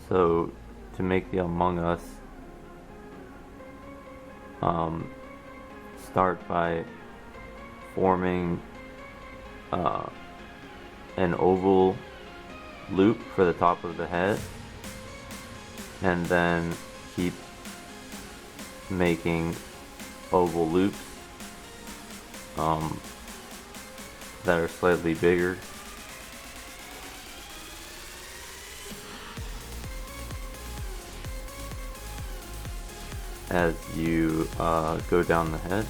So to make the Among Us, start by forming an oval loop for the top of the head, and then keep making oval loops that are slightly bigger. As you go down the head.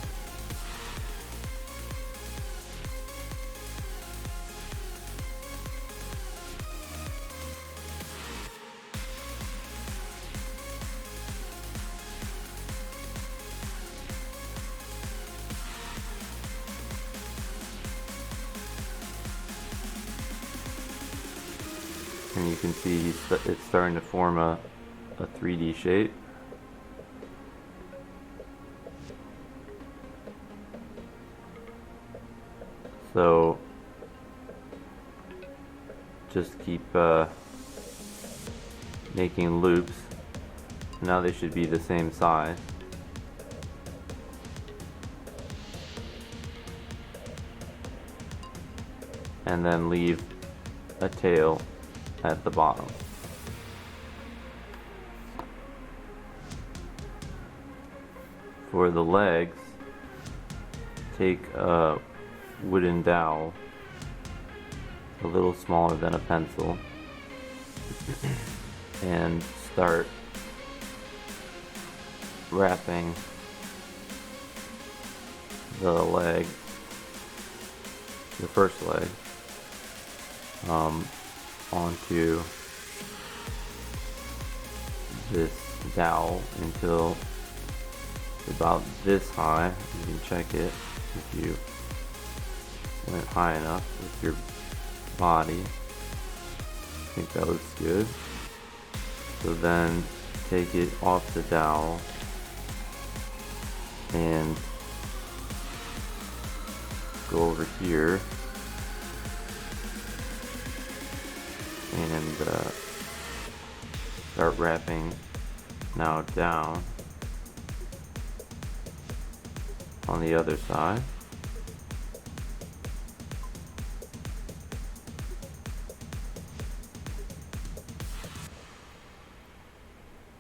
And you can see it's starting to form a 3D shape. So just keep making loops. Now they should be the same size. And then leave a tail at the bottom. For the legs, take a wooden dowel, a little smaller than a pencil, and start wrapping the leg, the first leg, onto this dowel until about this high. You can check it if you went high enough with your body. I think that looks good. So then take it off the dowel and go over here and start wrapping now down on the other side.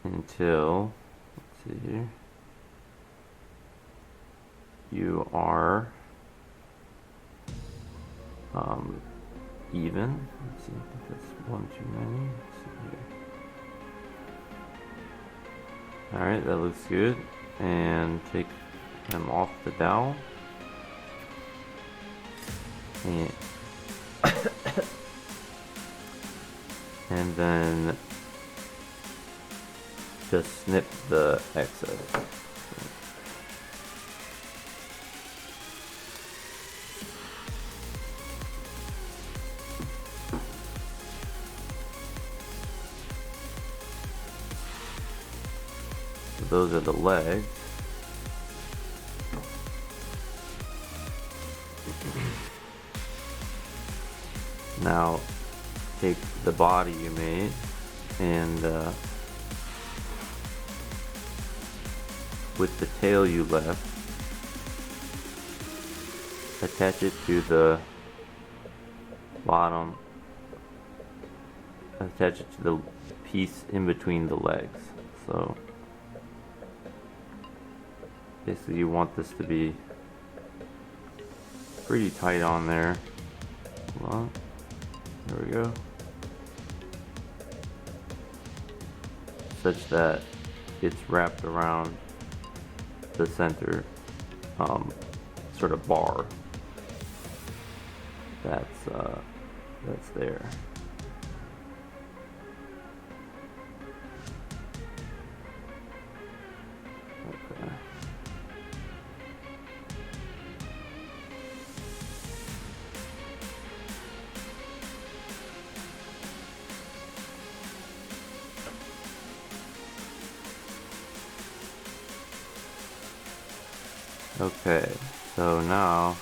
Until, let's see here, you are even. Let's see, I think that's one too many. Let's see here. Alright, that looks good. And take them off the dowel. And, and then just snip the excess. So those are the legs. Now take the body you made and with the tail you left, attach it to the bottom, attach it to the piece in between the legs. So basically you want this to be pretty tight on there. Hold on. There we go. Such that it's wrapped around the center sort of bar that's there. Okay. Okay, so now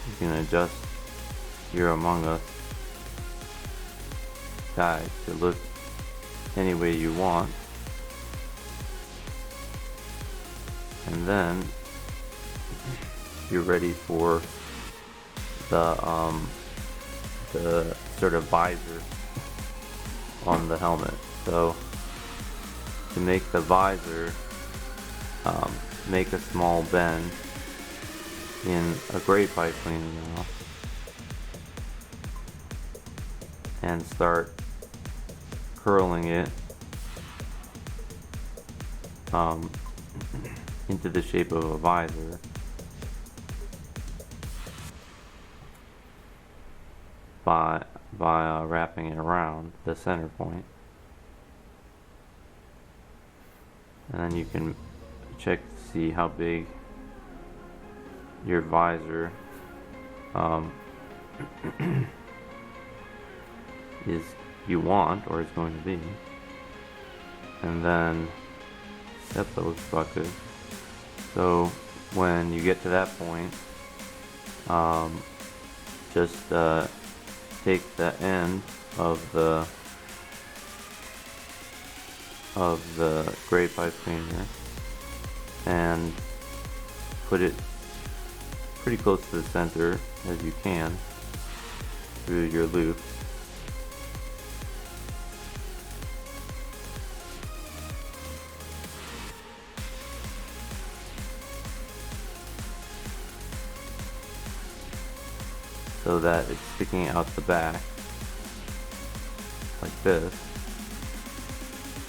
you can adjust your Among Us guy to look any way you want. And then you're ready for the sort of visor on the helmet. So to make the visor, make a small bend in a grate pipe cleaner now and start curling it into the shape of a visor. By wrapping it around the center point. And then you can check to see how big your visor is you want or is going to be. And then, yep, that looks about good. So when you get to that point, just take the end of the grate pipe cleaner and put it pretty close to the center as you can through your loops. So that it's sticking out the back like this,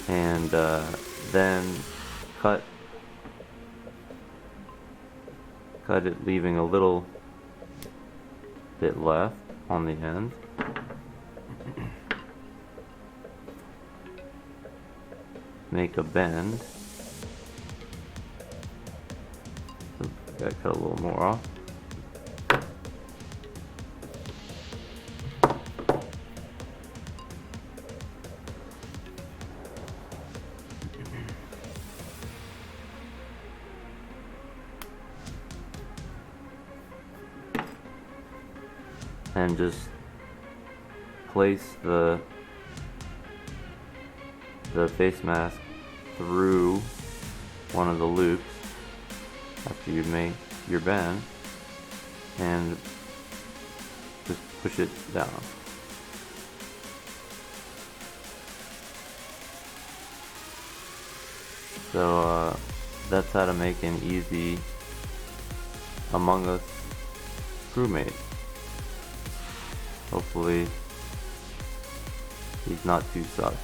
and then cut it, leaving a little bit left on the end. Make a bend. Oops, gotta cut a little more off. And just place the face mask through one of the loops after you make your bend and just push it down. So that's how to make an easy Among Us crewmate. Hopefully he's not too sus.